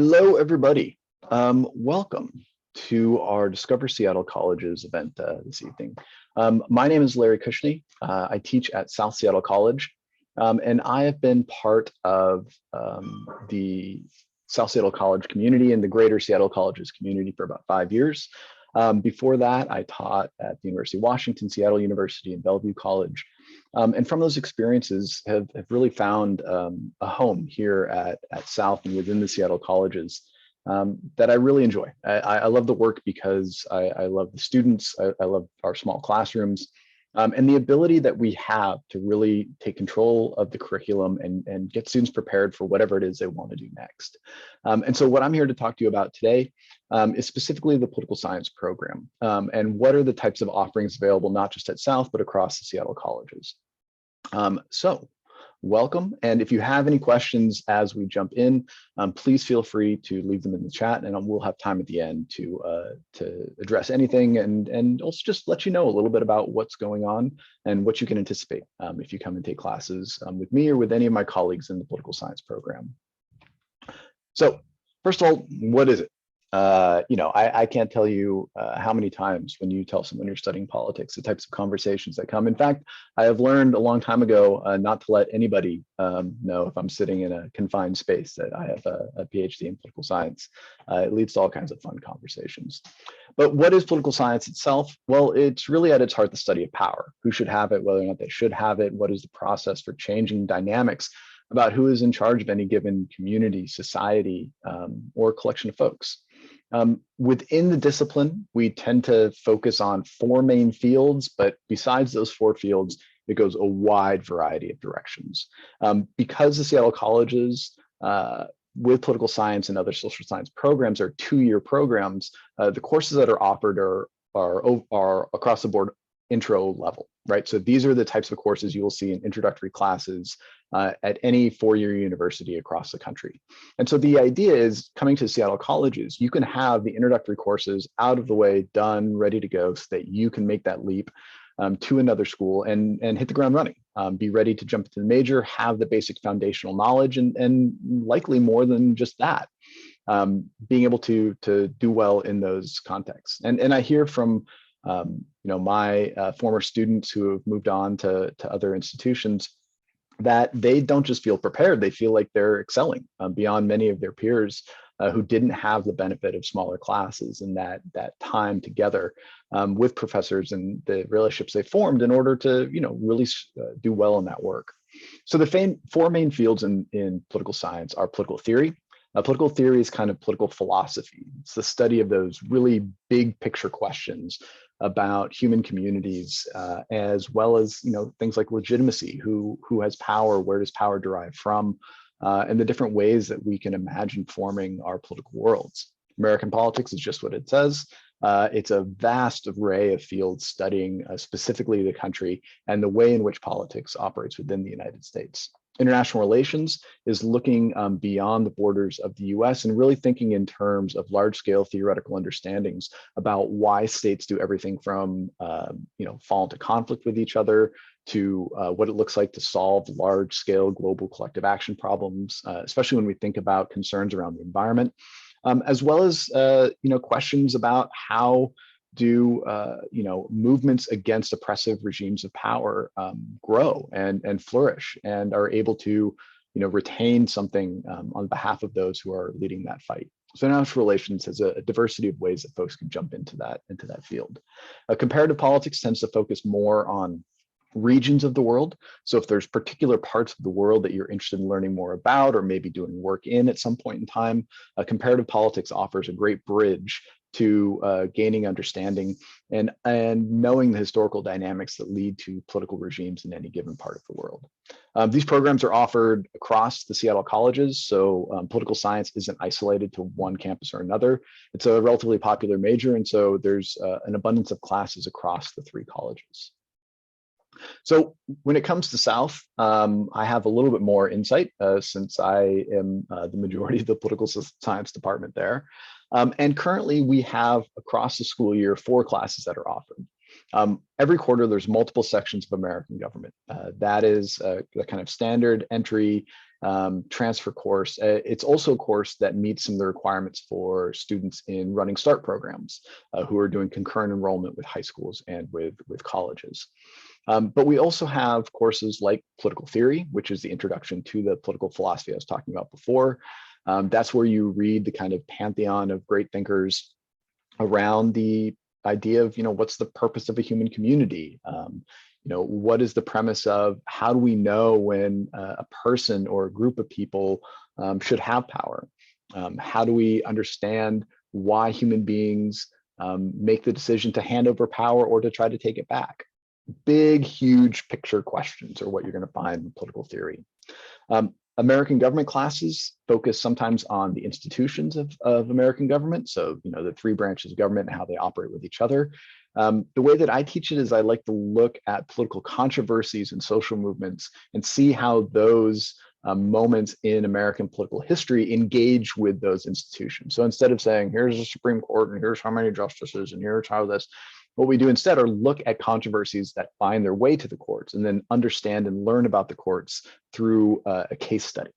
Hello, everybody. Welcome to our Discover Seattle Colleges event this evening. My name is Larry Cushnie. I teach at South Seattle College, and I have been part of the South Seattle College community and the greater Seattle Colleges community for about 5 years. Before that, I taught at the University of Washington, Seattle University, and Bellevue College. And from those experiences have really found a home here at South and within the Seattle colleges that I really enjoy. I love the work because I love the students, I love our small classrooms, and the ability that we have to really take control of the curriculum and get students prepared for whatever it is they want to do next. And so what I'm here to talk to you about today is specifically the political science program and what are the types of offerings available, not just at South, but across the Seattle colleges. So welcome. And if you have any questions as we jump in, please feel free to leave them in the chat, and we'll have time at the end to address anything and also just let you know a little bit about what's going on and what you can anticipate if you come and take classes with me or with any of my colleagues in the political science program. So first of all, what is it? I can't tell you how many times when you tell someone you're studying politics, the types of conversations that come. In fact, I have learned a long time ago not to let anybody know if I'm sitting in a confined space that I have a PhD in political science. It leads to all kinds of fun conversations. But what is political science itself? Well, it's really at its heart the study of power. Who should have it, whether or not they should have it, what is the process for changing dynamics about who is in charge of any given community, society, or collection of folks. Within the discipline, we tend to focus on 4 main fields, but besides those 4 fields, it goes a wide variety of directions. Because the Seattle colleges with political science and other social science programs are 2-year programs, the courses that are offered are across the board intro level, right? So these are the types of courses you will see in introductory classes at any 4-year university across the country. And so the idea is, coming to Seattle colleges, you can have the introductory courses out of the way, done, ready to go, so that you can make that leap to another school and hit the ground running. Be ready to jump into the major, have the basic foundational knowledge, and likely more than just that. Being able to do well in those contexts. And I hear from my former students who have moved on to other institutions that they don't just feel prepared, they feel like they're excelling beyond many of their peers who didn't have the benefit of smaller classes and that time together with professors and the relationships they formed in order to really do well in that work. So the 4 main fields in political science are political theory. Political theory is kind of political philosophy. It's the study of those really big picture questions about human communities, as well as things like legitimacy, who has power, where does power derive from, and the different ways that we can imagine forming our political worlds. American politics is just what it says. It's a vast array of fields studying specifically the country and the way in which politics operates within the United States. International relations is looking beyond the borders of the US and really thinking in terms of large-scale theoretical understandings about why states do everything from fall into conflict with each other to what it looks like to solve large-scale global collective action problems, especially when we think about concerns around the environment, as well as questions about how do movements against oppressive regimes of power grow and flourish and are able to retain something on behalf of those who are leading that fight. So international relations has a diversity of ways that folks can jump into that field. Comparative politics tends to focus more on regions of the world. So if there's particular parts of the world that you're interested in learning more about or maybe doing work in at some point in time, comparative politics offers a great bridge to gaining understanding and knowing the historical dynamics that lead to political regimes in any given part of the world. These programs are offered across the Seattle colleges, so political science isn't isolated to one campus or another. It's a relatively popular major, and so there's an abundance of classes across the 3 colleges. So when it comes to South, I have a little bit more insight since I am the majority of the political science department there. And currently we have across the school year 4 classes that are offered. Every quarter there's multiple sections of American government. That is the kind of standard entry transfer course. It's also a course that meets some of the requirements for students in running START programs who are doing concurrent enrollment with high schools and with colleges. But we also have courses like political theory, which is the introduction to the political philosophy I was talking about before. That's where you read the kind of pantheon of great thinkers around the idea of, what's the purpose of a human community? What is the premise of how do we know when a person or a group of people should have power? How do we understand why human beings make the decision to hand over power or to try to take it back? Big, huge picture questions are what you're going to find in political theory. American government classes focus sometimes on the institutions of American government. So, the three branches of government and how they operate with each other. The way that I teach it is I like to look at political controversies and social movements and see how those moments in American political history engage with those institutions. So instead of saying, here's the Supreme Court and here's how many justices and here's how this, what we do instead are look at controversies that find their way to the courts and then understand and learn about the courts through a case study.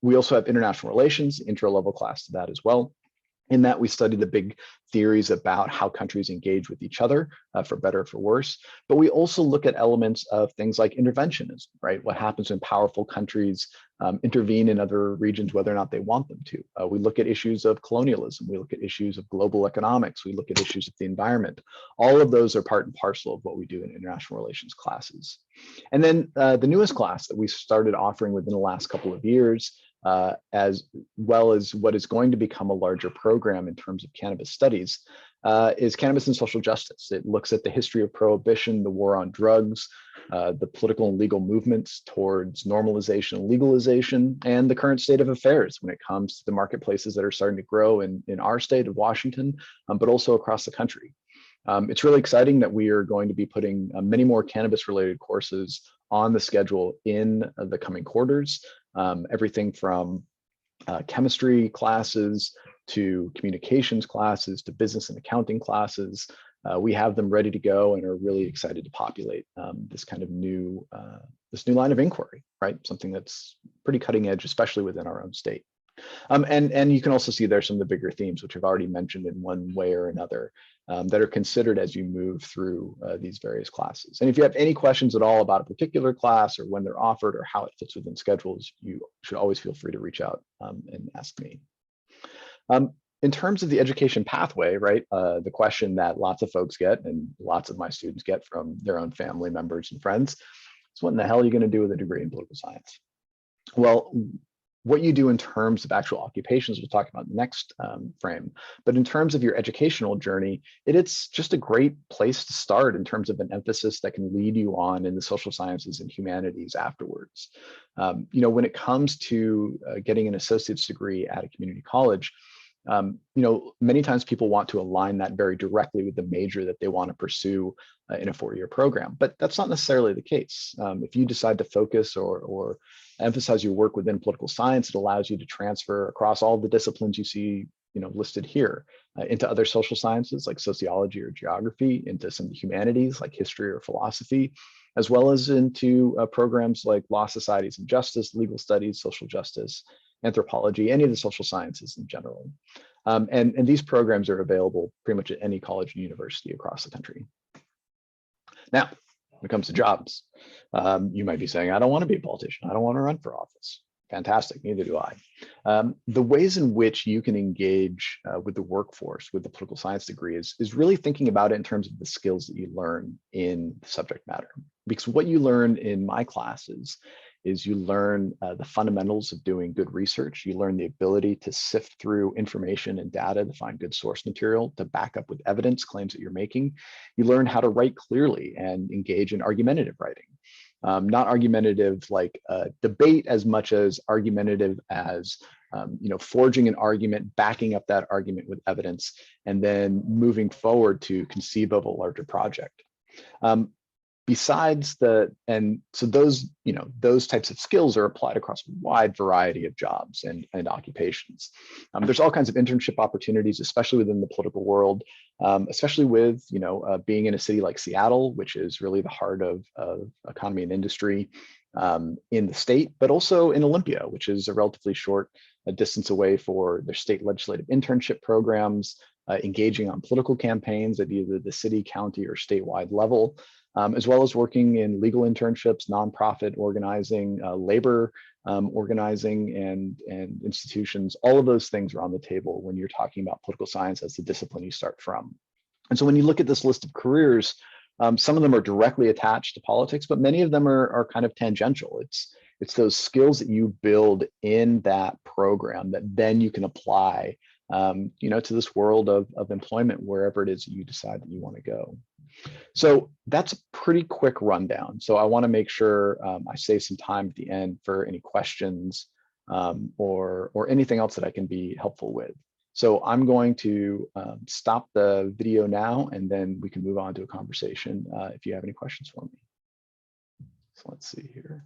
We also have international relations, intro level class to that as well. In that we study the big theories about how countries engage with each other, for better or for worse. But we also look at elements of things like interventionism, right? What happens when powerful countries intervene in other regions, whether or not they want them to. We look at issues of colonialism. We look at issues of global economics. We look at issues of the environment. All of those are part and parcel of what we do in international relations classes. And then the newest class that we started offering within the last couple of years, as well as what is going to become a larger program in terms of cannabis studies, is cannabis and social justice. It looks at the history of prohibition, the war on drugs, the political and legal movements towards normalization and legalization, and the current state of affairs when it comes to the marketplaces that are starting to grow in our state of Washington, but also across the country. It's really exciting that we are going to be putting many more cannabis-related courses on the schedule in the coming quarters. Everything from chemistry classes to communications classes to business and accounting classes. We have them ready to go and are really excited to populate this kind of new line of inquiry, right? Something that's pretty cutting edge, especially within our own state. And you can also see there's some of the bigger themes, which I've already mentioned in one way or another, that are considered as you move through these various classes. And if you have any questions at all about a particular class or when they're offered or how it fits within schedules, you should always feel free to reach out and ask me. In terms of the education pathway, right, the question that lots of folks get and lots of my students get from their own family members and friends is, what in the hell are you going to do with a degree in political science? Well, what you do in terms of actual occupations, we'll talk about in the next frame. But in terms of your educational journey, it's just a great place to start in terms of an emphasis that can lead you on in the social sciences and humanities afterwards. When it comes to getting an associate's degree at a community college, many times people want to align that very directly with the major that they want to pursue in a four-year program, but that's not necessarily the case. If you decide to focus or emphasize your work within political science, it allows you to transfer across all the disciplines you see listed here into other social sciences like sociology or geography, into some of the humanities like history or philosophy, as well as into programs like law, societies and justice, legal studies, social justice, anthropology, any of the social sciences in general. And these programs are available pretty much at any college and university across the country. Now, when it comes to jobs, you might be saying, I don't want to be a politician. I don't want to run for office. Fantastic, neither do I. The ways in which you can engage with the workforce with the political science degree is really thinking about it in terms of the skills that you learn in the subject matter. Because what you learn in my classes is you learn the fundamentals of doing good research. You learn the ability to sift through information and data to find good source material, to back up with evidence claims that you're making. You learn how to write clearly and engage in argumentative writing. Not argumentative like debate as much as argumentative as forging an argument, backing up that argument with evidence, and then moving forward to conceive of a larger project. Besides so those types of skills are applied across a wide variety of jobs and occupations. There's all kinds of internship opportunities, especially within the political world, especially with being in a city like Seattle, which is really the heart of economy and industry. in the state, but also in Olympia, which is a relatively short distance away for their state legislative internship programs, engaging on political campaigns at either the city, county, or statewide level, as well as working in legal internships, nonprofit organizing, labor organizing, and institutions. All of those things are on the table when you're talking about political science as the discipline you start from. And so when you look at this list of careers, some of them are directly attached to politics, but many of them are kind of tangential. It's those skills that you build in that program that then you can apply, to this world of employment wherever it is that you decide that you want to go. So that's a pretty quick rundown. So I want to make sure I save some time at the end for any questions or anything else that I can be helpful with. So I'm going to stop the video now, and then we can move on to a conversation if you have any questions for me. So let's see here.